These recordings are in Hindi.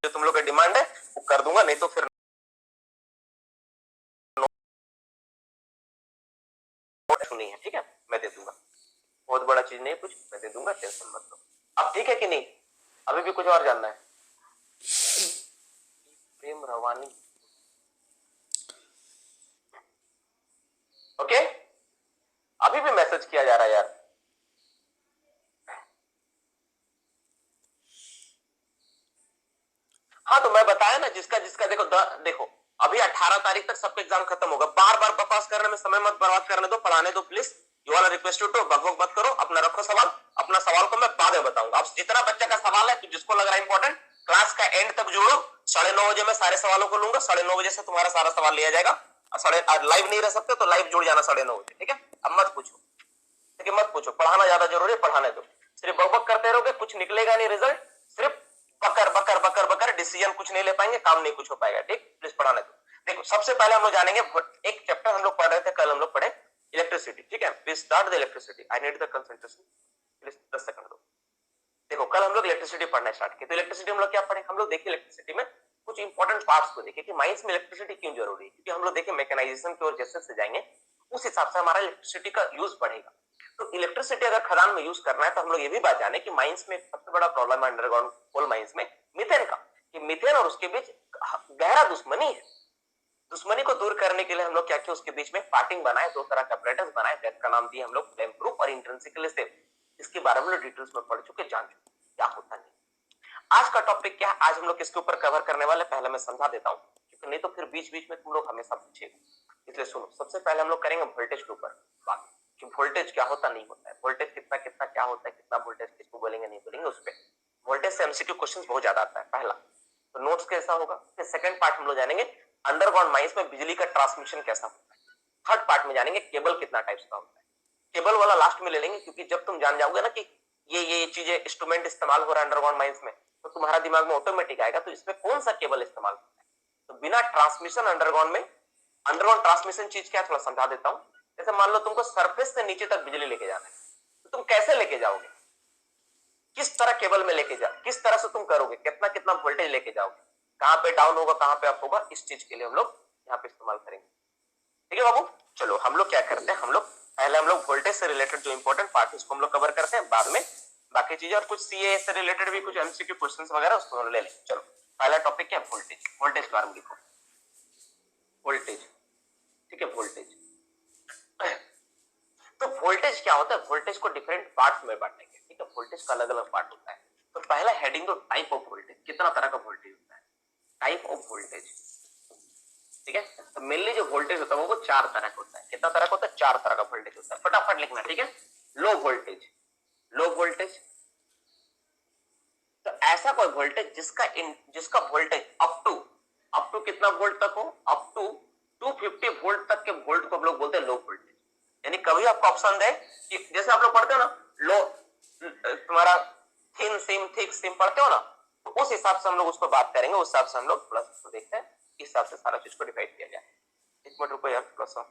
जो तुम लोग का डिमांड है वो कर दूंगा, नहीं तो फिर नहीं है, ठीक है, मैं दे दूंगा, बहुत बड़ा चीज नहीं कुछ, मैं दे दूंगा, टेंशन मत लो। अब ठीक है कि नहीं, अभी भी कुछ और जानना है? प्रेम रवानी, ओके, अभी भी मैसेज किया जा रहा है यार। हाँ तो मैं बताया ना, जिसका जिसका देखो देखो अभी 18 तारीख तक सबका एग्जाम खत्म होगा, बार बार बकवास करने में समय मत बर्बाद करने दो, पढ़ाने दो प्लीज। यू वाला रिक्वेस्ट टू बकबक मत करो, अपना रखो सवाल, अपना सवाल को मैं बाद में बताऊंगा। अब जितना बच्चे का सवाल है तो जिसको लग रहा है इंपॉर्टेंट, क्लास का एंड तक जोड़ो, 9:30 बजे मैं सारे सवालों को लूंगा, 9:30 बजे से तुम्हारा सारा सवाल लिया जाएगा। लाइव नहीं रह सकते तो लाइव जुड़ जाना 9:30 बजे, ठीक है। अब मत पूछो, ठीक है, मत पूछो, पढ़ाना ज्यादा जरूरी है, पढ़ाने दो। सिर्फ बकबक करते रहोगे, कुछ निकलेगा नहीं रिजल्ट, सिर्फ बकर बकर बकर बकर, डिसीजन कुछ नहीं ले पाएंगे, काम नहीं कुछ हो पाएगा, ठीक। प्लीज पढ़ाने दो। देखो सबसे पहले हम लोग जानेंगे, एक चैप्टर हम लोग पढ़ रहे थे कल, हम लोग पढ़े इलेक्ट्रिसिटी, ठीक है। Please start the electricity, I need the concentration, please 10 second दो। देखो कल हम लोग इलेक्ट्रिसिटी पढ़ना स्टार्ट किए, तो इलेक्ट्रिसिटी हम लोग क्या पढ़े, हम लोग देखिए इलेक्ट्रिसिटी में कुछ इंपॉर्टेंट पार्ट्स को देखिए कि माइंस में इलेक्ट्रिसिटी क्यों जरूरी है, क्योंकि हम लोग देखिए मैकेनाइजेशन की ओर जैसे से जाएंगे उस हिसाब से हमारा इलेक्ट्रिसिटी का यूज बढ़ेगा। तो इलेक्ट्रिसिटी अगर खदान में यूज करना है तो हम लोग ये भी बात जाने कि माइंस में सबसे बड़ा प्रॉब्लम है अंडरग्राउंड कोल माइंस में मीथेन का, कि मीथेन और उसके बीच गहरा दुश्मनी है। दुश्मनी को दूर करने के लिए हम लोग क्या किया, उसके बीच में पार्टिंग बनाए, दो तरह के अपरेटस बनाए, का नाम दिया हम लोग फ्लेम प्रूफ और इंट्रिंसिकली सेफ। इसके बारे में डिटेल्स में पढ़ चुके, जान चुके क्या होता नहीं। आज का टॉपिक क्या है, आज हम लोग किसके ऊपर कवर करने वाले, पहले मैं समझा देता हूँ, क्योंकि नहीं तो फिर बीच बीच में तुम लोग हमेशा पूछेगा, इसलिए सुनो। सबसे पहले हम लोग करेंगे वोल्टेज के ऊपर बात, कि वोल्टेज क्या होता नहीं होता है, वोल्टेज कितना कितना क्या होता है, कितना वोल्टेज किसको बोलेंगे नहीं बोलेंगे, उस पर वोल्टेज से एमसीक्यू क्वेश्चंस बहुत ज्यादा आता है पहला, तो नोट्स कैसा होगा। फिर सेकंड पार्ट हम लोग जानेंगे अंडरग्राउंड माइंस में बिजली का ट्रांसमिशन कैसा होता है। थर्ड पार्ट में जानेंगे केबल कितना टाइप्स का होता है, केबल वाला लास्ट में ले लेंगे, क्योंकि जब तुम जान जाओगे ना कि ये चीजें इंस्ट्रूमेंट इस्तेमाल हो रहा है अंडरग्राउंड माइंस में, तो तुम्हारा दिमाग में ऑटोमेटिक आएगा तो इसमें कौन सा केबल इस्तेमाल होता है। तो बिना ट्रांसमिशन अंडरग्राउंड में, अंडरग्राउंड ट्रांसमिशन चीज क्या थोड़ा समझा देता हूं। जैसे मान लो तुमको सरफेस से नीचे तक बिजली लेके जाना है, तो तुम कैसे लेके जाओगे, किस तरह केबल में लेके जाओ, किस तरह से तुम करोगे, कितना कितना वोल्टेज लेके जाओगे, कहां पे डाउन होगा कहां पे अप होगा, इस चीज के लिए हम लोग यहाँ पे इस्तेमाल करेंगे, ठीक है बाबू। चलो हम लोग क्या करते हैं, हम लोग पहले हम लोग वोल्टेज से रिलेटेड जो इंपॉर्टेंट पार्ट है उसको हम लोग कवर करते हैं, बाद में बाकी चीजें और कुछ सीए से रिलेटेड भी कुछ एमसीक्यू क्वेश्चंस वगैरह उसको ले लें। चलो पहला टॉपिक क्या है, वोल्टेज। वोल्टेज के बारे में लिखो, वोल्टेज, ठीक है, वोल्टेज। तो वोल्टेज क्या होता है, वोल्टेज को डिफरेंट पार्ट्स में बांटेंगे, ठीक है, वोल्टेज का अलग अलग पार्ट होता है। तो पहला हेडिंग दो टाइप ऑफ वोल्टेज, कितना तरह का वोल्टेज होता है, टाइप ऑफ वोल्टेज, ठीक है। तो मेनली जो वोल्टेज होता है वो 4 तरह का होता है, कितना तरह का होता है, 4 तरह का वोल्टेज होता है, फटाफट लिखना, ठीक है। लो वोल्टेज, लो वोल्टेज, तो ऐसा कोई वोल्टेज जिसका वोल्टेज अप टू कितना वोल्ट तक हो, अप टू 250 वोल्ट तक के वोल्ट को हम लोग बोलते हैं लो वोल्टेज। यानी कभी आपको ऑप्शन दे कि जैसे आप लोग पढ़ते हो ना, लो तुम्हारा थिन सिम थिक सिम पढ़ते हो ना, तो उस हिसाब से हम लोग उसको बात करेंगे, उस हिसाब से हम लोग थोड़ा सा देखते हैं, इस हिसाब से सारा चीज को डिवाइड किया जाए। एक मिनट रुको यार थोड़ा सा,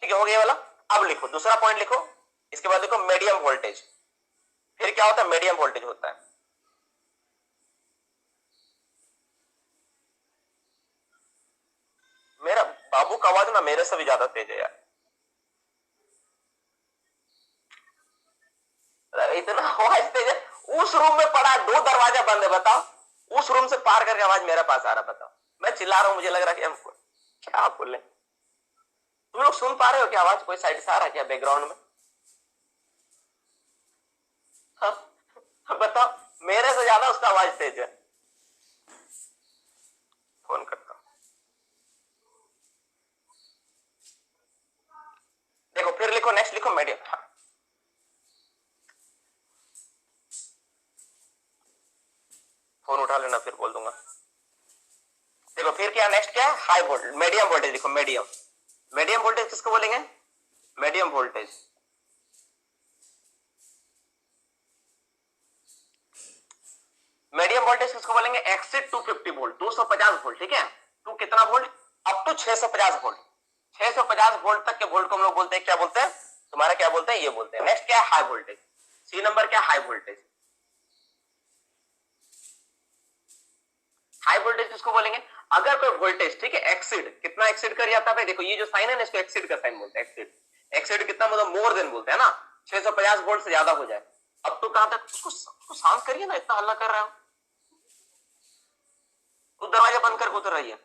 ठीक है, हो गया वाला। अब लिखो दूसरा पॉइंट लिखो, इसके बाद देखो मीडियम वोल्टेज। फिर क्या होता है, मीडियम वोल्टेज होता है, मेरा बाबू का आवाज ना मेरे से भी ज्यादा तेज है यार, इतना आवाज तेज है। उस रूम में पड़ा है, 2 दरवाजा बंद है, बताओ, उस रूम से पार करके आवाज मेरे पास आ रहा, बताओ। मैं चिल्ला रहा हूं, मुझे लग रहा है कि हमको क्या बोले। तुम लोग सुन पा रहे हो क्या, आवाज कोई साइड से आ रहा है क्या बैकग्राउंड में? हाँ बताओ, मेरे से ज्यादा उसका आवाज तेज है। फोन करता हूं, देखो फिर लिखो, नेक्स्ट लिखो मीडियम। हाँ फोन उठा लेना, फिर बोल दूंगा। देखो फिर क्या नेक्स्ट क्या है, हाई वोल्टेज, मीडियम वोल्टेज लिखो, मीडियम। मीडियम वोल्टेज किसको बोलेंगे, मीडियम वोल्टेज। मीडियम वोल्टेज किसको बोलेंगे, एक्सिड 250 वोल्ट, 250 वोल्ट, ठीक है। टू कितना volt, up to 650 volt, 650 volt तक के वोल्ट को हम लोग बोलते हैं, क्या बोलते हैं, तुम्हारा क्या बोलते हैं, ये बोलते हैं। नेक्स्ट क्या है, हाई वोल्टेज। सी नंबर क्या, हाई वोल्टेज। हाई वोल्टेज किसको बोलेंगे? अगर कोई वोल्टेज, ठीक है, एक्सीड, कितना एक्सीड कर जाता है? देखो ये जो साइन है ना, इसको एक्सीड का साइन बोलते हैं। एक्सीड, एक्सीड कितना मतलब मोर देन बोलते हैं ना, 650 वोल्ट से ज्यादा हो जाए। अब तो कहां तक, उसको शांत करिए ना, इतना हल्ला कर रहा है। तो दरवाजा बंद करके उतर रही है,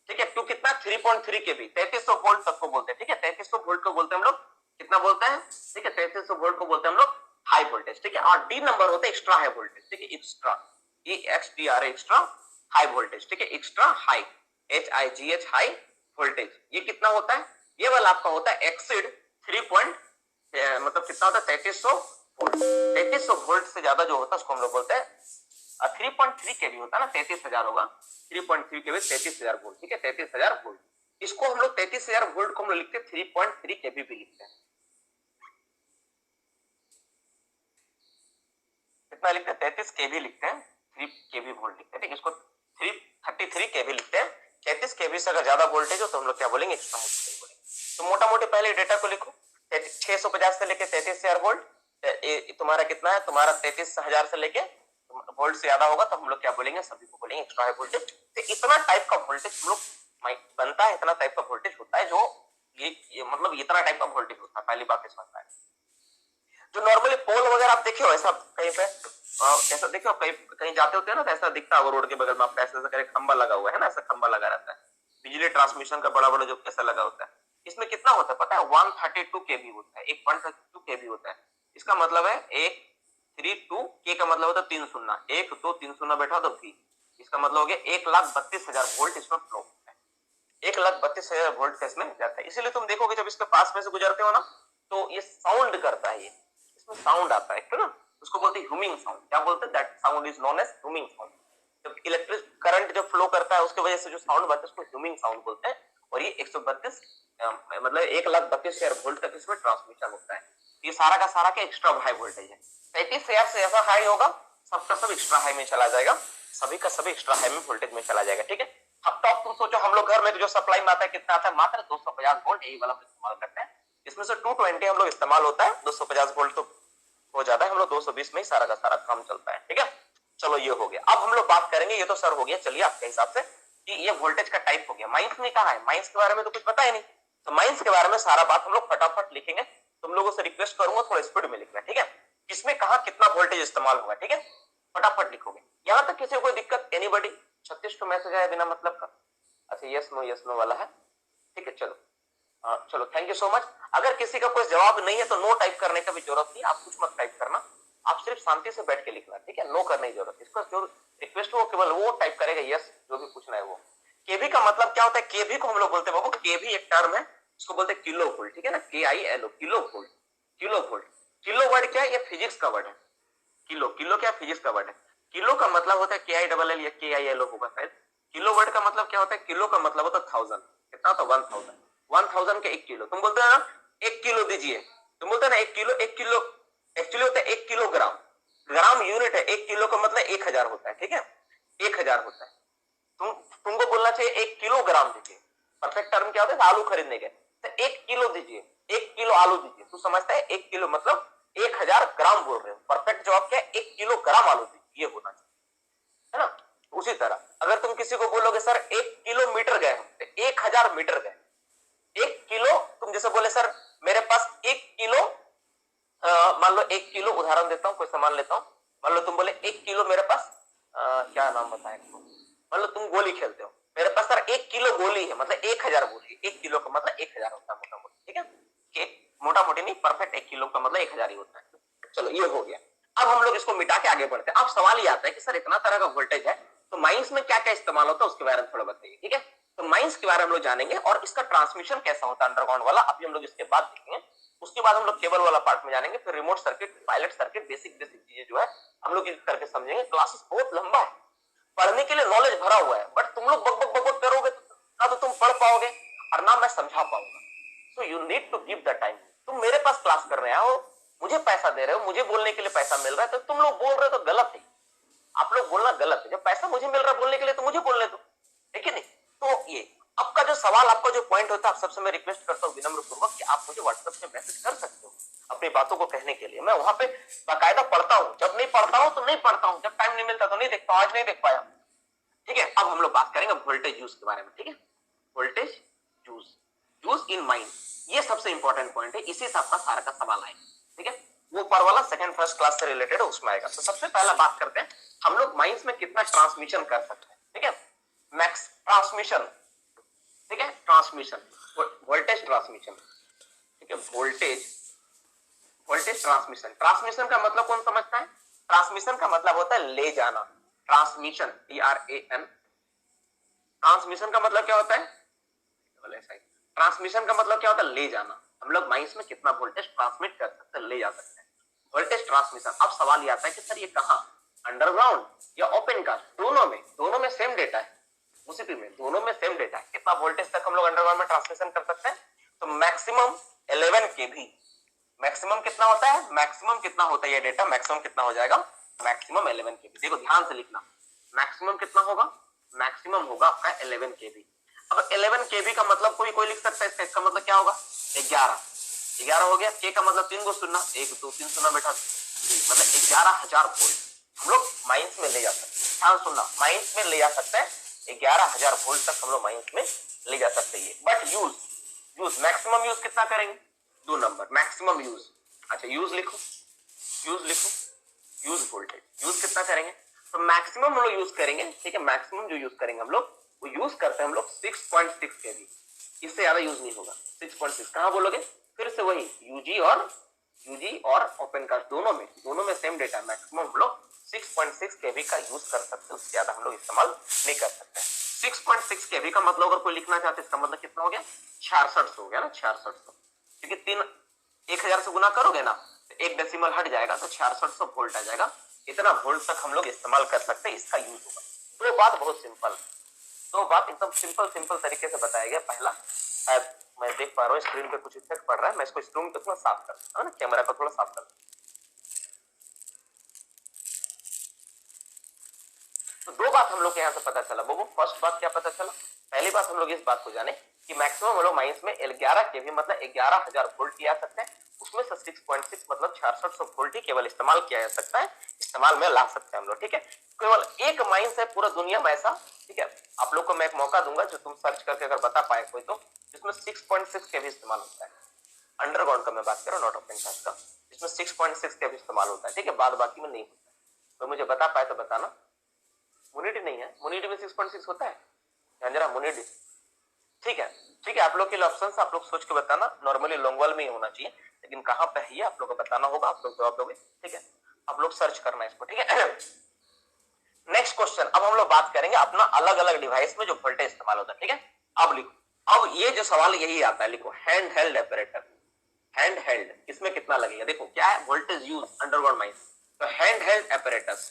ठीक है। टू कितना? 3.3 केवी, 3300 वोल्ट तक को बोलते हैं, ठीक है। 3300 वोल्ट को बोलते हैं हम लोग, कितना बोलते हैं, ठीक है, 3300 वोल्ट को बोलते हैं हम लोग हाई वोल्टेज, ठीक है। और डी नंबर होता है एक्स्ट्रा हाई वोल्टेज, ठीक है, extra, EXTRA, extra high voltage, ठीक है, extra high, HIGH high voltage. ये कितना होता है? ये वाला आपका होता है एक्सिड 3 मतलब कितना होता है? 3300 वोल्ट। 3300 वोल्ट से ज्यादा जो होता है उसको हम लोग बोलते हैं 3.3 केवी होता है ना, 33,000 होगा, 3.3 केवी 33,000 वोल्ट, ठीक है, 33,000 वोल्ट। इसको हम लोग 33,000 वोल्ट को हम लोग लिखते हैं 3.3 केवी भी लिखते हैं। कितना लिखते हैं? 33 केवी लिखते हैं, 3 केवी वोल्ट लिखते हैं, ठीक है। इसको 333 केवी लिखते हैं। 33 केवी से अगर ज्यादा वोल्टेज हो तो हम लोग क्या बोलेंगे? एक्स्ट्रा हाई वोल्टेज बोलेंगे। तो मोटा मोटी पहले डेटा को लिखो, 650 से लेके 33,000 वोल्ट, तुम्हारा कितना है? तुम्हारा 33,000 से लेके वोल्ट से ज्यादा होगा तो हम लोग क्या बोलेंगे? सभी को बोलेंगे एक्स्ट्रा हाई वोल्टेज। तो इतना टाइप का वोल्टेज हम लोग बनता है, इतना टाइप का वोल्टेज होता है, जो ये मतलब इतना टाइप का वोल्टेज होता है। पहली बात इस बनता है। जो नॉर्मली पोल वगैरह आप देखे हो ऐसा कहीं पे, ऐसा देखे हो कहीं जाते होते हैं ना, तो ऐसा दिखता है रोड के बगल में आपका ऐसा ऐसा खंबा लगा हुआ है ना, ऐसा खंबा लगा रहता है बिजली ट्रांसमिशन का, बड़ा बड़ा जो ऐसा लगा होता है। इसमें कितना होता है पता है? 132 केवी होता है, 1.32 केवी होता है। इसका मतलब है 132 के का मतलब होता है 3 शून्य, 1 2 3 शून्य बैठा तो भी, इसका मतलब हो गया 1,32,000 वोल्ट इसमें फ्लो होता है। 1,32,000 वोल्ट इसमें जाता है। इसीलिए तुम देखोगे जब इसके पास में से गुजरते हो ना, तो ये साउंड करता है, ये इसमें साउंड आता है, क्यों ना? उसको बोलते हैं ह्यूमिंग साउंड। क्या बोलते हैं? That sound is known as humming sound. जब इलेक्ट्रिक करंट जब फ्लो करता है उसकी वजह से जो साउंड बनता है उसको ह्यूमिंग साउंड बोलते हैं। और ये 132 मतलब 1,32,000 वोल्ट तक इसमें ट्रांसमिशन होता है। ये सारा का सारा क्या एक्स्ट्रा हाई वोल्टेज है। 33,000 से ऐसा हाई होगा, सबका सब एक्स्ट्रा हाई में चला जाएगा, सभी का सभी एक्स्ट्रा हाई में वोल्टेज में चला जाएगा, ठीक है। अब तो तुम सोचो हम लोग घर में जो सप्लाई में आता है कितना आता है? मात्र 250 वोल्ट, यही वाला इस्तेमाल करते हैं। इसमें से 220 हम लोग इस्तेमाल होता है, 250 वोल्ट तो हो जाता है, हम लोग 220 में ही सारा का सारा काम चलता है, ठीक है। चलो ये हो गया। अब हम लोग बात करेंगे, ये तो सर हो गया, चलिए आपके हिसाब से कि ये वोल्टेज का टाइप हो गया। माइंस में कहा है? माइंस के बारे में तो कुछ पता ही नहीं, तो माइंस के बारे में सारा बात हम लोग फटाफट लिखेंगे। तुम लोगों से रिक्वेस्ट करूंगा थोड़ा स्पीड में लिखना, ठीक है। किसमें कहा कितना वोल्टेज इस्तेमाल होगा, ठीक है, फटाफट लिखोगे। यहां तक किसी को कोई दिक्कत? एनीबॉडी? 36 मैसेज आया बिना मतलब का। अच्छा यस नो वाला है, ठीक है। चलो चलो थैंक यू सो मच। अगर किसी का कोई जवाब नहीं है तो नो टाइप करने का भी जरूरत नहीं, आप कुछ मत टाइप करना, आप सिर्फ शांति से बैठ के लिखना, ठीक है। नो करने की जरूरत, इसका जो रिक्वेस्ट हो केवल वो टाइप करेगा, यस जो भी पूछना है वो। केवी का मतलब क्या होता है? केवी को हम लोग बोलते हैं बाबू, केवी एक टर्म है, उसको बोलते हैं किलो वोल्ट, ठीक है ना, KILO, kilo volt. Kilo volt, kilo word क्या है? ये फिजिक्स का वर्ड है। किलो, किलो क्या? फिजिक्स का वर्ड है। किलो का मतलब होता है KILL या KILO होगा शायद। किलो वर्ड का मतलब क्या होता है? किलो का मतलब होता है 1000, कितना होता है? 1000, 1000 का 1 किलो। तुम बोलते हो ना 1 किलो दीजिए, तुम बोलते हो ना 1 किलो, 1 किलो एक्चुअली होता है 1 किलोग्राम, ग्राम यूनिट है, 1 किलो का मतलब 1000 होता है, ठीक है, 1000 होता है। तुमको बोलना चाहिए 1 किलोग्राम दीजिए। परफेक्ट टर्म क्या होता है? आलू खरीदने के, तो 1 किलो दीजिए, 1 किलो आलू दीजिए। तू समझता है 1 किलो मतलब 1000 ग्राम बोल रहे हो। परफेक्ट जवाब क्या है? 1 किलोग्राम आलू दीजिए, ये होना चाहिए, है ना। उसी तरह अगर तुम किसी को बोलोगे सर 1 किलोमीटर गए हम, तो 1000 मीटर गए। 1 किलो, तुम जैसे बोले सर मेरे पास 1 किलो, मान लो 1 किलो, उदाहरण देता हूं, कोई सामान लेता हूं, मान लो तुम बोले 1 किलो मेरे पास, क्या नाम बताएं, मान लो तुम गोली खेलते हो, मेरे पास सर 1 किलो गोली है, मतलब 1000 गोली। 1 किलो का मतलब 1000 होता है मोटा मोटी, ठीक है, मोटा मोटी नहीं, परफेक्ट 1 किलो का मतलब 1000 ही होता है। चलो ये हो गया। अब हम लोग इसको मिटा के आगे बढ़ते हैं। अब सवाल ये आता है कि सर इतना तरह का वोल्टेज है, तो माइंस में क्या क्या इस्तेमाल होता है उसके बारे में थोड़ा बताइए, ठीक है। तो माइंस के बारे में हम लोग जानेंगे और इसका ट्रांसमिशन कैसा होता है अंडरग्राउंड वाला, अभी हम लोग इसके बाद देखेंगे। उसके बाद हम लोग केबल वाला पार्ट में जानेंगे, फिर remote circuit, pilot circuit, basic basic चीजें जो है हम लोग करके समझेंगे। क्लासेस बहुत लंबा है, पढ़ने के लिए नॉलेज भरा हुआ है, बट तुम लोग बक बक बक करोगे ना तो तुम पढ़ पाओगे और ना मैं समझा पाऊंगा। So you need to give the time. तुम मेरे पास क्लास कर रहे हो, मुझे पैसा दे रहे हो, मुझे बोलने के लिए पैसा मिल रहा है, तो तुम लोग बोल रहे हो तो गलत है। आप लोग बोलना गलत है। जब पैसा मुझे मिल रहा है बोलने के लिए तो मुझे बोलने दो, है कि नहीं। तो ये आपका जो सवाल, आपका जो पॉइंट होता है, आप सबसे मैं रिक्वेस्ट करता हूँ विनम्र पूर्वक कि आप मुझे व्हाट्सएप पे मैसेज कर सकते हो अपनी बातों को कहने के लिए। मैं वहां पे बाकायदा पढ़ता हूँ, जब नहीं पढ़ता हूँ तो नहीं पढ़ता हूँ, जब टाइम नहीं मिलता तो नहीं देखता हूँ। आज नहीं देख पाया, ठीक है। हम लोग बात करेंगे वोल्टेज यूज के बारे में, ठीक है। वोल्टेज यूज इन माइन, ये सबसे इंपॉर्टेंट पॉइंट है, इसी से आपका सारा का सवाल आएगा, ठीक है। वो ऊपर वाला सेकंड फर्स्ट क्लास से रिलेटेड है, उसमें आएगा। तो सबसे पहला बात करते हैं हम लोग माइंस में कितना ट्रांसमिशन कर सकते हैं, ठीक है। मैक्स ट्रांसमिशन, ठीक है, ट्रांसमिशन, वोल्टेज ट्रांसमिशन, ठीक है, वोल्टेज ट्रांसमिशन। ट्रांसमिशन का मतलब कौन समझता है? ट्रांसमिशन का मतलब होता है ले जाना, ट्रांसमिशन, TRAN। ट्रांसमिशन का मतलब क्या होता है? ट्रांसमिशन का मतलब क्या होता है? ले जाना। हम लोग माइंस में कितना वोल्टेज ट्रांसमिट कर सकते हैं, ले जा सकते हैं, वोल्टेज ट्रांसमिशन। अब सवाल ये आता है कि सर ये कहां, अंडरग्राउंड या ओपन कास्ट? दोनों में सेम डेटा है, उसी में दोनों में सेम डेटा है। कितना वोल्टेज तक हम लोग अंडरग्राउंड में ट्रांसमिशन कर सकते हैं? तो मैक्सिमम 11 kV। मैक्सिमम कितना होता है? मैक्सिमम कितना होता है ये डेटा, मैक्सिमम कितना हो जाएगा? Maximum 11 kV। देखो ध्यान से लिखना, मैक्सिमम कितना होगा? मैक्सिमम होगा आपका 11 kV। अब 11 kV का मतलब कोई लिख सकता है, इसका मतलब क्या होगा? 11 हो गया। K का मतलब 3 को सुनना, 1 2 3 सुनना बेटा, मतलब 11,000 वोल्ट हम लोग माइंस में ले जा सकते हैं। ध्यान सुनना, माइंस में ले जा सकते हैं, 11,000 वोल्ट तक हम लोग माइंस में ले जा सकते हैं। बट यूज मैक्सिमम यूज कितना करेंगे? 2 नंबर मैक्सिमम यूज। अच्छा यूज लिखो, यूज वोल्टेज, यूज कितना करेंगे? तो मैक्सिमम हम लोग यूज करेंगे, ठीक है। मैक्सिमम जो यूज करेंगे हम लोग, वो यूज करते हैं हम लोग 6.6 kV, इससे ज्यादा यूज नहीं होगा। 6.6 कहां बोलोगे? फिर से वही यूजी और ओपन कास्ट दोनों में सेम डेटा। मैक्सिमम हम लोग 6.6 kV का यूज कर सकते हैं, उससे ज्यादा हम लोग इस्तेमाल नहीं कर सकते। 6.6 kV का मतलब अगर कोई लिखना चाहते इसका मतलब कितना हो गया? 6600 हो गया ना, 6600, क्योंकि 1000 से गुना करोगे ना तो 1 डेसिमल हट जाएगा, तो 6600 वोल्ट आ जाएगा। इतना वोल्ट तक हम लोग इस्तेमाल कर सकते हैं, इसका यूज होगा। दो बात बहुत सिंपल, दो बात एकदम सिंपल तरीके से बताया गया। पहला, शायद मैं देख पा रहा हूँ स्क्रीन पे कुछ इफेक्ट पड़ रहा है, मैं इसको स्क्रीन पे थोड़ा साफ कर दूं, है ना, कैमरा को थोड़ा साफ कर दूं। तो दो बात हम लोग के यहाँ से पता चला बाबू। फर्स्ट बात क्या पता चला? पहली बात हम लोग इस बात को जाने कि मैक्सिमम हम लोग माइंस में 11 kV मतलब 11,000 वोल्ट किया सकते हैं, उसमें से 6.6 मतलब 6600 वोल्ट ही केवल इस्तेमाल किया जा सकता है, इस्तेमाल में ला सकते हैं हम लोग, ठीक है। केवल एक माइंस है पूरा दुनिया में ऐसा, ठीक है। आप लोग को मैं एक मौका दूंगा, जो तुम सर्च करके अगर बता पाए कोई, तो जिसमें 6.6 kV इस्तेमाल होता है। अंडरग्राउंड का मैं बात कर रहा हूँ, नॉट ओपन कास्ट का, इसमें 6.6 kV इस्तेमाल होता है, ठीक है। बाद बाकी में नहीं होता है। तो मुझे बता पाए तो बताना। मुनिटी नहीं है, मुनिटी में 6.6 होता है, जरा मुनिटी, ठीक है। आप लोग के लिए ऑप्शन आप लोग सोच के बताना। नॉर्मली लॉन्गवाल में ही होना चाहिए, लेकिन कहां पे है आप लोग को बताना होगा, आप लोग जवाब दोगे, ठीक है। आप लोग सर्च करना इसको, ठीक है। नेक्स्ट क्वेश्चन, अब हम लोग बात करेंगे अपना अलग अलग डिवाइस में जो वोल्टेज इस्तेमाल होता है, ठीक है। अब लिखो, अब ये जो सवाल यही आता है, लिखो hand held operator. Hand held इसमें कितना लगेगा? देखो क्या है, वोल्टेज यूज अंडरग्राउंड माइंस, तो हैंड हेल्ड ऑपरेटर्स।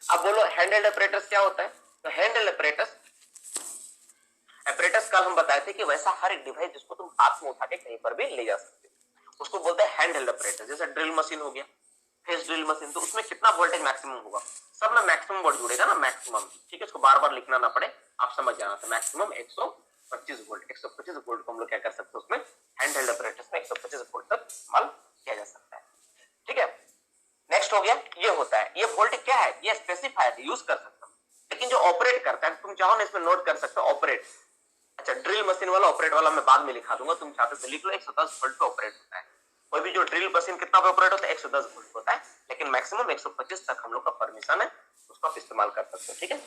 अब बोलो हैंड हेल्ड ऑपरेटर्स क्या होता है? तो हैंड हेल्ड ऑपरेटर्स कल हम बताए थे कि वैसा हर एक डिवाइस जिसको तुम हाथ में उठा के कहीं पर भी ले जा सकते हो, उसको बोलते हैं हैंड हेल्ड ऑपरेटर। जैसे ड्रिल मशीन हो गया, फेस ड्रिल मशीन, तो उसमें कितना वोल्टेज मैक्सिमम होगा? सब में मैक्सिमम वर्ड जुड़ेगा ना, मैक्सिमम, ठीक है। इसको बार बार लिखना ना पड़े, आप समझ जाना। तो मैक्सिमम 125 वोल्ट, 125 वोल्ट को हम लोग क्या कर सकते हैं, उसमें हैंड हेल्ड ऑपरेटर्स में 125 वोल्ट तक इस्तेमाल किया जा सकता है, ठीक है। नेक्स्ट हो गया, ये होता है, ये वोल्ट क्या है? ये स्पेसिफाइड यूज कर सकता हूं, लेकिन जो ऑपरेट करता है, तुम चाहो ना इसमें नोट कर सकते हो, ऑपरेट। अच्छा, ड्रिल मशीन वाला ऑपरेट वाला मैं बाद में लिखा दूंगा, तुम चाहते तो लिख लो। 110 वोल्ट पे ऑपरेट होता है। कोई भी जो ड्रिल मशीन कितना पे ऑपरेट होता है? 110 वोल्ट होता है, लेकिन मैक्सिमम 125 तक हम लोग का परमिशन है, उसको आप इस्तेमाल कर सकते हो, ठीक है।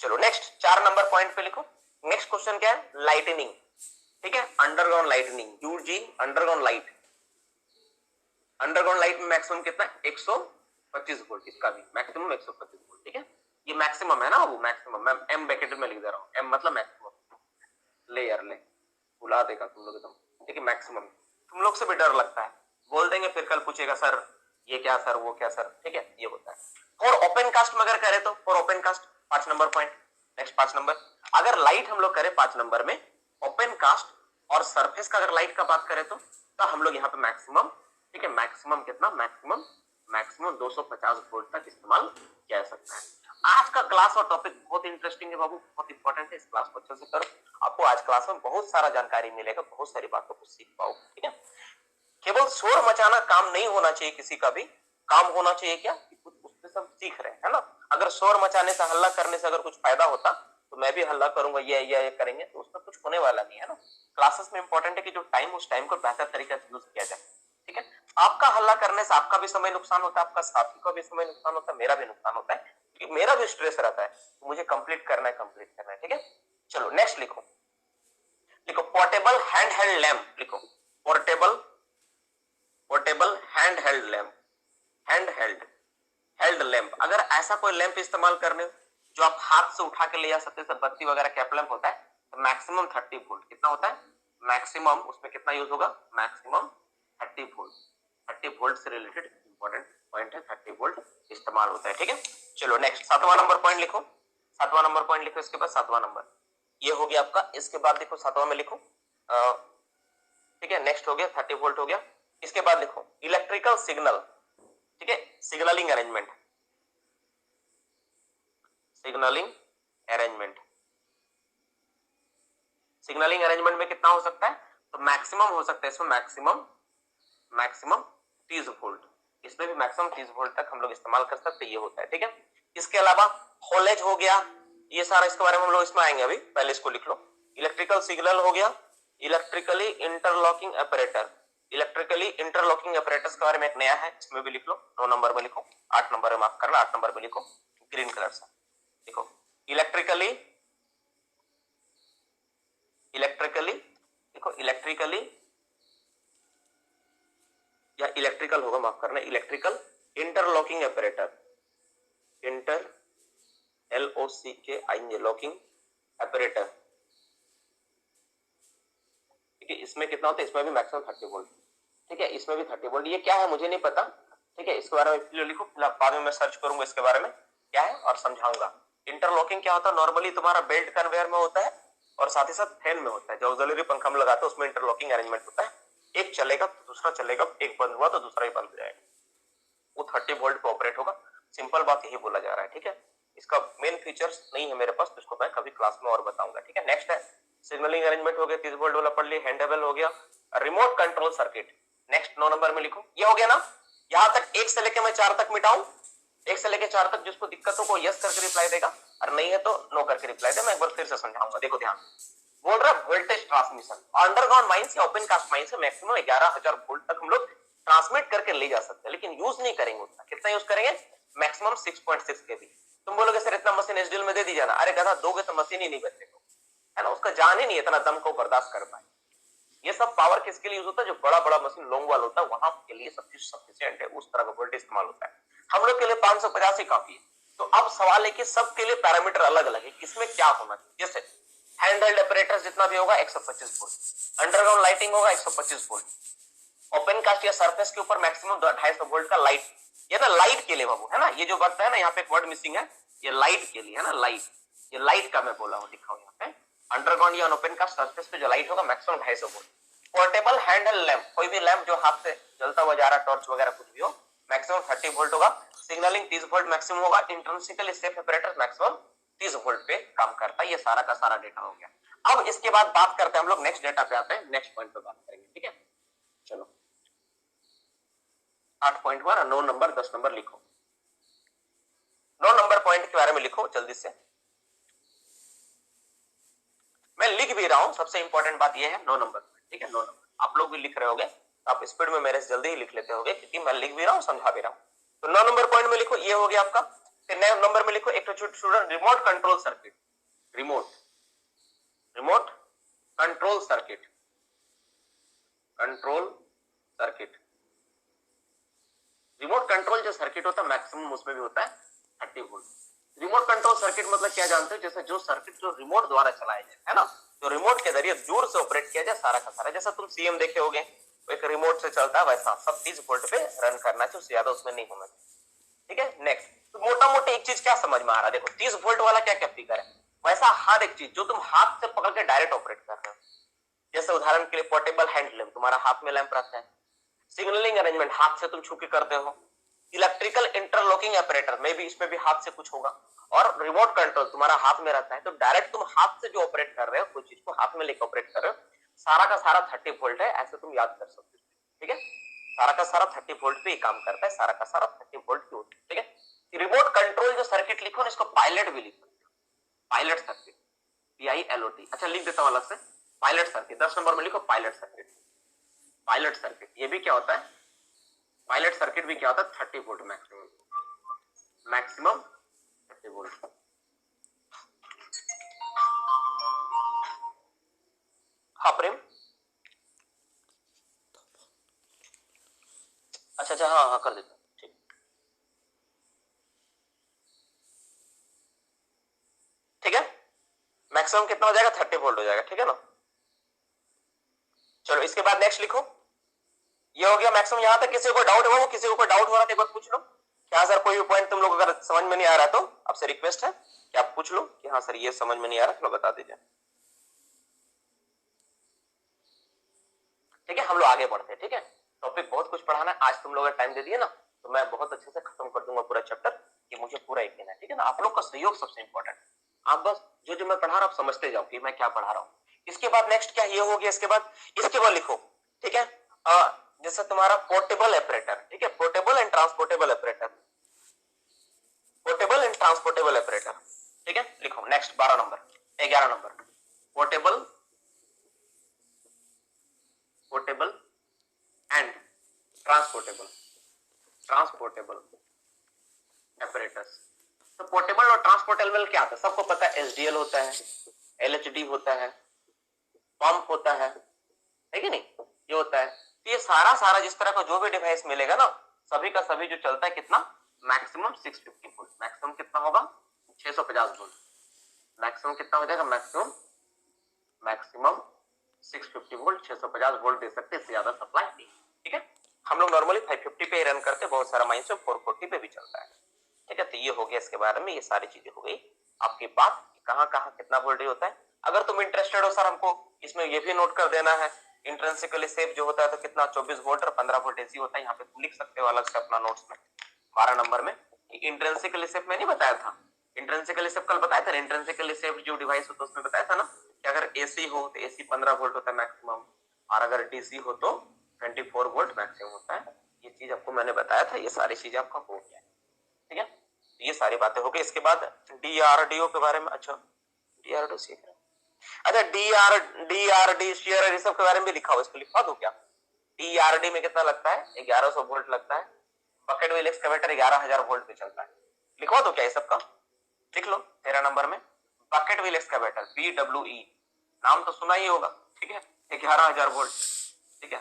चलो नेक्स्ट 4 नंबर पॉइंट पे लिखो। नेक्स्ट क्वेश्चन क्या है? लाइटनिंग, ठीक है। Underground lightning, UG underground light. Underground light में मैक्सिमम कितना है? 125 वोल्ट, इसका भी मैक्सिमम 125 वोल्ट, ठीक है। ये मैक्सिमम है ना, वो मैक्सिमम मैं एम ब्रैकेट में लिख दे रहा हूं, एम मतलब मैक्सिमम, ले यार ले, बुला देगा तुम लोग एकदम, ठीक है। मैक्सिमम तुम लोग से भी डर लगता है, बोल देंगे फिर कल पूछेगा सर ये क्या सर वो क्या सर, ठीक है। ये होता है। और ओपन कास्ट में अगर करें तो for open cast 5 number point. Next 5 number, अगर लाइट हम लोग करें 5 नंबर में ओपन कास्ट और सरफेस का अगर लाइट का बात करें तो हम लोग यहाँ पे मैक्सिमम, ठीक है, मैक्सिमम कितना? मैक्सिमम 250 वोल्ट तक इस्तेमाल किया जा सकता है। आज का क्लास और टॉपिक बहुत इंटरेस्टिंग है बाबू, बहुत इंपॉर्टेंट है, इस क्लास को अच्छे से करो। आपको आज क्लास में बहुत सारा जानकारी मिलेगा, बहुत सारी बातों को सीख पाओ, ठीक है। केवल शोर मचाना काम नहीं होना चाहिए, किसी का भी काम होना चाहिए क्या, कुछ उससे सब सीख रहे हैं, है ना। अगर शोर मचाने से, हल्ला करने से अगर कुछ फायदा होता तो मैं भी हल्ला करूंगा, ये करेंगे, तो उसमें कुछ होने वाला नहीं है ना। क्लासेस में इंपॉर्टेंट है कि जो टाइम, उस टाइम को बेहतर तरीके से यूज किया जाए। ठीक है, आपका हल्ला करने से आपका भी समय नुकसान होता है, आपका साथी का भी समय नुकसान होता है, मेरा भी नुकसान होता है, क्योंकि मेरा भी स्ट्रेस रहता है, तो मुझे कंप्लीट करना है, कंप्लीट करना है। ठीक है, चलो नेक्स्ट लिखो, लिखो पोर्टेबल हैंड हेल्ड लैम्प, लिखो portable, portable hand held lamp, hand held lamp. अगर ऐसा कोई लैंप इस्तेमाल करने जो आप हाथ से उठा के ले जा सकते हैं, बत्ती वगैरह कैप लैंप होता है, तो मैक्सिमम 30 वोल्ट कितना होता है, मैक्सिमम उसमें कितना यूज होगा, मैक्सिमम 30 वोल्ट। 30 वोल्ट से रिलेटेड इंपॉर्टेंट पॉइंट है, 30 वोल्ट इस्तेमाल होता है। ठीक है, चलो नेक्स्ट 7वां नंबर पॉइंट लिखो, 7वां नंबर पॉइंट लिखो, इसके बाद 7वां नंबर ये हो गया आपका। इसके बाद देखो 7वां में लिखो, ठीक है, नेक्स्ट हो गया 30 वोल्ट हो गया। इसके बाद लिखो इलेक्ट्रिकल सिग्नल, ठीक है, signalling arrangement, signalling arrangement, signalling arrangement में कितना हो सकता है, तो मैक्सिमम हो सकता है इसमें, मैक्सिमम 30 वोल्ट, इसमें भी मैक्सिमम 30 वोल्ट तक हम लोग इस्तेमाल कर सकते हैं, ये होता है। ठीक है, इसके अलावा होलेज हो गया, ये सारा इसके बारे में हम लोग इसमें आएंगे, अभी पहले इसको लिख लो। इलेक्ट्रिकल सिग्नल हो गया, electrically interlocking operator, electrically interlocking operators के बारे में एक नया है, इसमें भी लिख लो, 9 नंबर में लिखो, 8 नंबर में माफ करना, 8 नंबर में लिखो ग्रीन कलर से, देखो इलेक्ट्रिकली, इलेक्ट्रिकली, देखो इलेक्ट्रिकली या इलेक्ट्रिकल होगा, माफ करना, electrical interlocking operator, inter LOCKING locking operator. ठीक है, इसमें कितना होता है, इसमें भी मैक्सिमम 30 वोल्ट। ठीक है, इसमें भी 30 वोल्ट, ये क्या है मुझे नहीं पता। ठीक है, इसके बारे में लिखो, बाद में मैं सर्च करूंगा इसके बारे में क्या है और समझाऊंगा। इंटरलॉकिंग क्या होता है, नॉर्मली तुम्हारा बेल्ट कन्वेयर में होता है और साथ ही साथ फैन में होता है, जो ऑक्सिलरी पंखा में लगाते हैं उसमें इंटरलॉकिंग अरेंजमेंट होता है, एक चलेगा तो दूसरा चलेगा, एक बंद हुआ तो दूसरा ही बंद हो जाएगा, वो 30 वोल्ट पे ऑपरेट होगा। सिंपल बात यही बोला जा रहा है। ठीक है, इसका मेन फीचर्स नहीं है मेरे पास, तो इसको मैं कभी क्लास में और बताऊंगा। ठीक है, नेक्स्ट है सिग्नलिंग अरेंजमेंट हो गया, 30 वोल्ट वाला पढ़ लिया, हैंडेबल हो गया, remote control circuit. Next 9 number में लिखो, ये हो गया ना, यहां तक 1 से लेके मैं 4 तक मिटाऊं, 1 से लेके 4 तक जिसको दिक्कत हो वो यस करके रिप्लाई देगा, और नहीं है तो नो करके रिप्लाई दे। मैं एक बार फिर से समझाऊंगा, देखो ध्यान, बोल रहा है वोल्टेज ट्रांसमिशन, अंडरग्राउंड माइंस या ओपन कास्ट माइंस से मैक्सिमम 11,000 वोल्ट तक हम लोग ट्रांसमिट करके ले जा सकते हैं, लेकिन यूज नहीं करेंगे उतना। कितना यूज करेंगे, मैक्सिमम 6.6 केवी। तुम बोलोगे सर इतना मशीन एसडीएल में दे दी जाना, अरे गधा दोगे तो मशीन ही नहीं बचेगा, है ना, उसका जान ही नहीं इतना दम को बर्दाश्त कर पाए। ये सब पावर किसके लिए यूज होता है, जो बड़ा बड़ा मशीन लॉन्ग वाल होता है वहां के लिए सब चीज सफिशिएंट है, उस तरह का वोल्टेज इस्तेमाल होता है। हम लोग के लिए 550 ही काफी है। तो अब सवाल है कि सबके लिए पैरामीटर अलग अलग है, किसमें क्या होना चाहिए। जैसे हैंडहेल्ड ऑपरेटर्स जितना भी होगा 125 वोल्ट, अंडरग्राउंड लाइटिंग होगा 125 वोल्ट, ओपन कास्ट या सरफेस के ऊपर मैक्सिमम 250 वोल्ट का लाइट, ये ना लाइट के लिए बाबू, है ना, ये जो वर्ड है ना, यहाँ पे एक वर्ड मिसिंग है, ये लाइट के लिए है ना, लाइट, ये लाइट का मैं बोला हूँ, लिखा हूँ यहाँ पे, अंडरग्राउंड या ओपन कास्ट सरफेस पे जो लाइट होगा maximum 250 volt. Portable handle lamp, कोई भी लैंप जो हाथ से जलता हुआ जा रहा, टॉर्च वगैरह कुछ भी हो, मैक्सिमम 30 वोल्ट होगा। सिग्नलिंग 30 वोल्ट मैक्सिमम होगा। Intrinsically safe operator maximum 30 volt पे काम करता है। ये सारा का सारा डेटा हो गया। अब इसके बाद बात करते हैं हम लोग नेक्स्ट डेटा पे आते हैं, नेक्स्ट पॉइंट पे बात करेंगे। ठीक है, चलो 8 पॉइंट हुआ ना, 9 नंबर 10 नंबर लिखो, 9 नंबर पॉइंट के बारे में लिखो जल्दी से, मैं लिख भी रहा हूं, सबसे इंपॉर्टेंट बात यह है 9 नंबर। ठीक है, 9 नंबर आप लोग भी लिख रहे होगे, आप स्पीड में मेरे से जल्दी ही लिख लेते होगे, क्योंकि मैं लिख भी रहा हूं समझा भी रहा हूं। तो 9 नंबर पॉइंट में लिखो, ये हो गया आपका। फिर 9 नंबर में लिखो, एक तो student remote control circuit, remote control circuit, remote control जो सर्किट होता है मैक्सिमम उसमें भी होता है 30 वोल्ट। रिमोट कंट्रोल सर्किट मतलब क्या जानते हो, जैसे जो सर्किट जो रिमोट द्वारा चलाया जाए, है ना, जो रिमोट के जरिए दूर से ऑपरेट किया जाए सारा का सारा, जैसा तुम सीएम देखे होगे एक रिमोट से चलता है, वैसा सब 30 वोल्ट पे रन करना चाहिए, उससे ज्यादा उसमें नहीं होना चाहिए। ठीक है, नेक्स्ट, तो मोटा मोटी एक चीज क्या समझ में आ रहा है, देखो 30 वोल्ट वाला क्या क्या फिगर है, वैसा हर एक चीज जो तुम हाथ से पकड़ के डायरेक्ट ऑपरेट कर रहे हो, जैसे उदाहरण के लिए पोर्टेबल हैंड लैंप, तुम्हारा हाथ में लैंप रहता है, सिग्नलिंग अरेंजमेंट हाथ से तुम छू के करते हो, इलेक्ट्रिकल इंटरलॉकिंग ऑपरेटर में भी इसमें भी हाथ से कुछ होगा, और रिमोट कंट्रोल तुम्हारा हाथ में रहता है, तो डायरेक्ट तुम हाथ से जो ऑपरेट कर रहे हो, कोई चीज को हाथ में लेकर ऑपरेट कर रहे हो, सारा का सारा 30 वोल्ट है, ऐसे तुम याद कर सकते हो। ठीक है, सारा का सारा 30 वोल्ट पे ही काम करता है, सारा का सारा 30 वोल्ट की होती है। ठीक है, रिमोट कंट्रोल जो सर्किट लिखो ना, इसको पायलट भी लिख सकते हो, पायलट सर्किट, PILOT। अच्छा लिख देता हूं अलग से, पायलट सर्किट 10 नंबर में लिखो, पायलट सर्किट। पायलट सर्किट ये भी क्या होता है, पायलट सर्किट भी क्या होता है, 30 वोल्ट मैक्सिमम, मैक्सिमम 30 वोल्ट। हाँ प्रेम, अच्छा अच्छा, हाँ हाँ कर देता हूँ, ठीक। ठीक है, मैक्सिमम कितना हो जाएगा, 30 वोल्ट हो जाएगा, ठीक है ना। चलो इसके बाद नेक्स्ट लिखो, ये हो गया मैक्सिमम। यहां तक किसी को डाउट है, वो किसी को डाउट हो रहा था एक बार पूछ लो। क्या सर कोई भी पॉइंट तुम लोग अगर समझ में नहीं आ रहा है तो आपसे रिक्वेस्ट है कि आप पूछ लो कि हाँ सर ये समझ में नहीं आ रहा, चलो बता दीजिए। ठीक है, हम लोग आगे बढ़ते हैं। ठीक है, टॉपिक बहुत कुछ पढ़ाना है आज, तुम लोग टाइम दे दिए ना तो मैं बहुत अच्छे से खत्म कर दूंगा पूरा चैप्टर, कि मुझे पूरा यकीन है। ठीक है ना, आप लोग का सहयोग सबसे इंपॉर्टेंट। आप बस जो जो मैं पढ़ा रहा हूं आप समझते जाओ कि मैं क्या पढ़ा रहा हूं। इसके बाद नेक्स्ट क्या ये हो गया, इसके बाद लिखो। ठीक है, जैसे तुम्हारा पोर्टेबल ऑपरेटर, ठीक है, portable and transportable operator, portable and transportable operator. ठीक है, लिखो next 12 number 11 number, portable, portable and transportable, transportable operators. तो पोर्टेबल और ट्रांसपोर्टेबल क्या होता है, सबको पता है, SDL होता है, LHD होता है, पंप होता है कि नहीं, ये होता है। तो ये सारा सारा जिस तरह का जो भी डिवाइस मिलेगा ना, सभी का सभी जो चलता है कितना, मैक्सिमम 650 वोल्ट। मैक्सिमम कितना होगा, 650 वोल्ट। मैक्सिमम कितना हो जाएगा, मैक्सिमम मैक्सिमम 650 वोल्ट, 650 वोल्ट दे सकते, इससे ज्यादा सप्लाई नहीं। ठीक है, हम लोग नॉर्मली 550 पे रन करते, बहुत सारा माइंस में 440 पे भी चलता है। ठीक है, तो ये हो गया इसके बारे में, ये सारी चीजें हो गई आपकी बात, कहां कहां कितना वोल्टेज होता है। अगर तुम इंटरेस्टेड हो सर हमको इसमें ये भी नोट कर देना है, इंट्रिंसिकली सेफ जो होता है तो कितना 24 वोल्ट और 15 वोल्ट एसी होता है, यहाँ पे तुम लिख सकते हो अलग से अपना नोट्स में 12 नंबर में। इंट्रिंसिकली सेफ में नहीं बताया था, इंट्रिंसिकली सेफ कल बताया था, इंट्रिंसिकली सेफ जो डिवाइस होता है उसमें बताया था ना कि अगर एसी हो तो एसी 15 वोल्ट होता है मैक्सिमम, और अगर डीसी हो तो 24 वोल्ट मैक्सिमम होता है। ये चीज आपको मैंने बताया था, ये सारी चीजें आपका हो गया। ठीक है, ये सारी बातें हो गई। इसके बाद DRDO के बारे में, अच्छा DRDO सीख रहे, अच्छा DRD शेयर ये सब के बारे में भी लिखा हो, इसको लिखवा दो क्या। DRD में कितना लगता है, 1100 वोल्ट लगता है। बकेट व्हील एक्सकवेटर 11,000 वोल्ट पे चलता है, लिखवा दो क्या ये सब का, लिख लो 13 नंबर में। बकेट व्हील एक्सकवेटर BWE, नाम तो सुना ही होगा। ठीक है, 11,000 वोल्ट। ठीक है,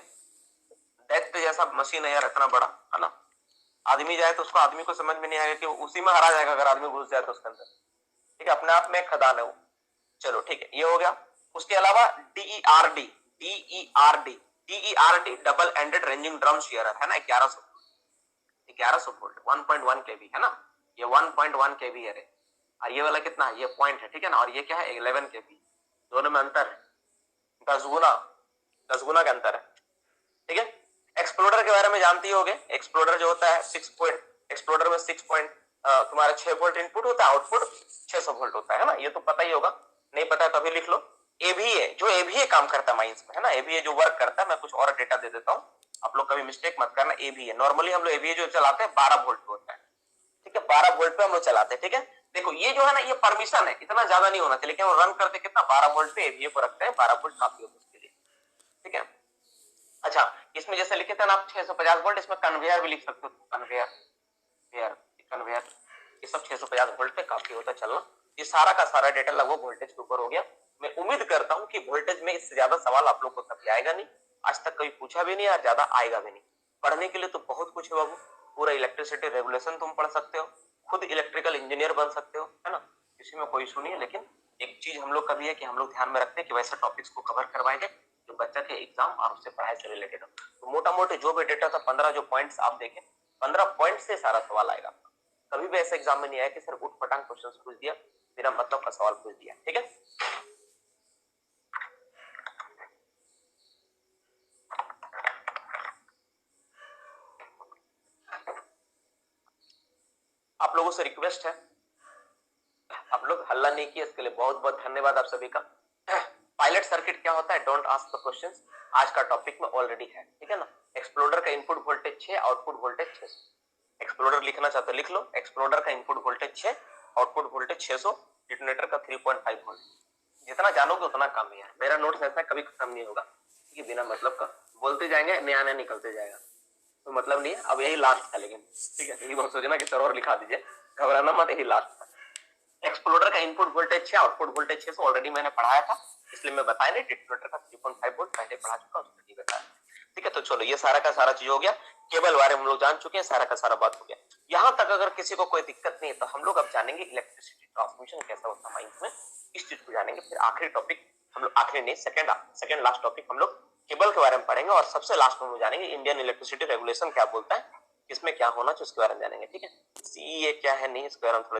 दैत्य जैसा मशीन है यार, इतना बड़ा है ना, आदमी जाए तो उसको, आदमी को समझ में नहीं आएगा कि उसी में हरा जाएगा अगर आदमी घुस जाए तो उसके अंदर। ठीक है, अपने आप में खदान है वो। चलो ठीक है, ये हो गया। उसके अलावा DERD, DERD, DERD double ended ranging drum shearer है ना, 1100 वोल्ट 1.1 केवी है ना, ये 1.1 केवी है। और ये वाला कितना है, ये पॉइंट है। ठीक है ना, और ये क्या है, 11 केवी, दोनों में अंतर है 10 गुना, 10 गुना का अंतर है। ठीक है, एक्सप्लोडर के बारे में जानती होगे, एक्सप्लोडर जो होता है 6 पॉइंट, एक्सप्लोडर में 6 पॉइंट तुम्हारा 6 वोल्ट इनपुट होता है, आउटपुट 600 वोल्ट होता है ना, ये तो पता ही होगा, नहीं पता है तो अभी लिख लो। एवीए, जो एवीए काम करता है माइंस में है ना, एवीए जो वर्क करता है, मैं कुछ और डेटा दे देता हूँ, आप लोग कभी मिस्टेक मत करना। एवीए नॉर्मली हम लोग एवीए जो चलाते हैं 12 वोल्ट पे होता है। ठीक है, 12 वोल्ट पे हम लोग चलाते हैं। ठीक है, देखो ये जो है ना, ये परमिशन है, इतना ज्यादा नहीं होना चाहिए, लेकिन हम रन करते कितना, 12 वोल्ट पे एवीए को रखते हैं, 12 वोल्ट काफी होता है उसके लिए। ठीक है, अच्छा इसमें जैसे लिखे थे ना आप 650 वोल्ट, इसमें कन्वेयर भी लिख सकते हो, कन्वेयर, कन्वेयर, ये सब 650 वोल्ट पे काफी होता है चलना। ये सारा का सारा डेटा लगभग वोल्टेज के ऊपर हो गया। मैं उम्मीद करता हूं कि वोल्टेज में इससे ज्यादा सवाल आप लोग को कभी आएगा नहीं, आज तक कभी पूछा भी नहीं और ज्यादा आएगा भी नहीं। पढ़ने के लिए तो बहुत कुछ है बाबू, पूरा इलेक्ट्रिसिटी रेगुलेशन तुम पढ़ सकते हो, खुद इलेक्ट्रिकल इंजीनियर बन सकते हो, है ना, इसी में कोई इशू नहीं है। लेकिन एक चीज हम लोग का भी है कि हम लोग ध्यान में रखते हैं कि वैसे टॉपिक्स को कवर करवाएंगे जो बच्चा के एग्जाम और उससे पढ़ाई से रिलेटेड हो। तो मोटा मोटी जो भी डेटा था 15 जो पॉइंट्स आप देखें, 15 पॉइंट से सारा सवाल आएगा। कभी भी ऐसे एग्जाम में नहीं आया कि सर उठ पटांग क्वेश्चन पूछ दिया, बिना मतलब का सवाल पूछ दिया। ठीक है, आप लोगों से रिक्वेस्ट है, आप लोग हल्ला नहीं किया, इसके लिए बहुत बहुत धन्यवाद आप सभी का। पायलट सर्किट क्या होता है, डोंट आस्क द क्वेश्चंस, आज का टॉपिक में ऑलरेडी है। ठीक है ना, एक्सप्लोडर का input voltage 6, output voltage 600। Exploder लिखना चाहते हो लिख लो। एक्सप्लोडर का input voltage 6, output voltage 600, detonator का 3.5 वोल्ट। जितना जानोगे उतना कम है यार, मेरा नोट्स ऐसा कभी खत्म नहीं होगा कि बिना मतलब का बोलते जाएंगे, नया नया निकलते जाएगा, तो मतलब नहीं है। अब यही लास्ट था लेकिन, ठीक है, यही बहुत सोचना कि सर और लिखा दीजिए, घबराना मत, यही लास्ट था। एक्सप्लोडर का input voltage 6, output voltage 600 already मैंने पढ़ाया था, इसलिए मैं बताया नहीं। डिटोनेटर का 3.5 वोल्ट पहले पढ़ा चुका हूं, उसको नहीं बताया, ठीक है। तो चलो ये सारा का सारा चीज हो गया, केबल बारे में हम लोग जान चुके हैं, सारा का सारा बात हो गया। यहां तक अगर किसी को कोई दिक्कत नहीं है तो हम लोग अब जानेंगे इलेक्ट्रिसिटी ट्रांसमिशन कैसा होता है माइंस में, इस चीज को जानेंगे। फिर आखिरी टॉपिक हम लोग, आखिरी नहीं, सेकंड लास्ट टॉपिक हम लोग केबल के बारे में पढ़ेंगे, और सबसे लास्ट में हम जानेंगे इंडियन इलेक्ट्रिसिटी रेगुलेशन क्या बोलता है, इसमें क्या होना चाहिए उसके बारे में जानेंगे, ठीक है। सीईए क्या है नहीं, इसके बारे में थोड़ा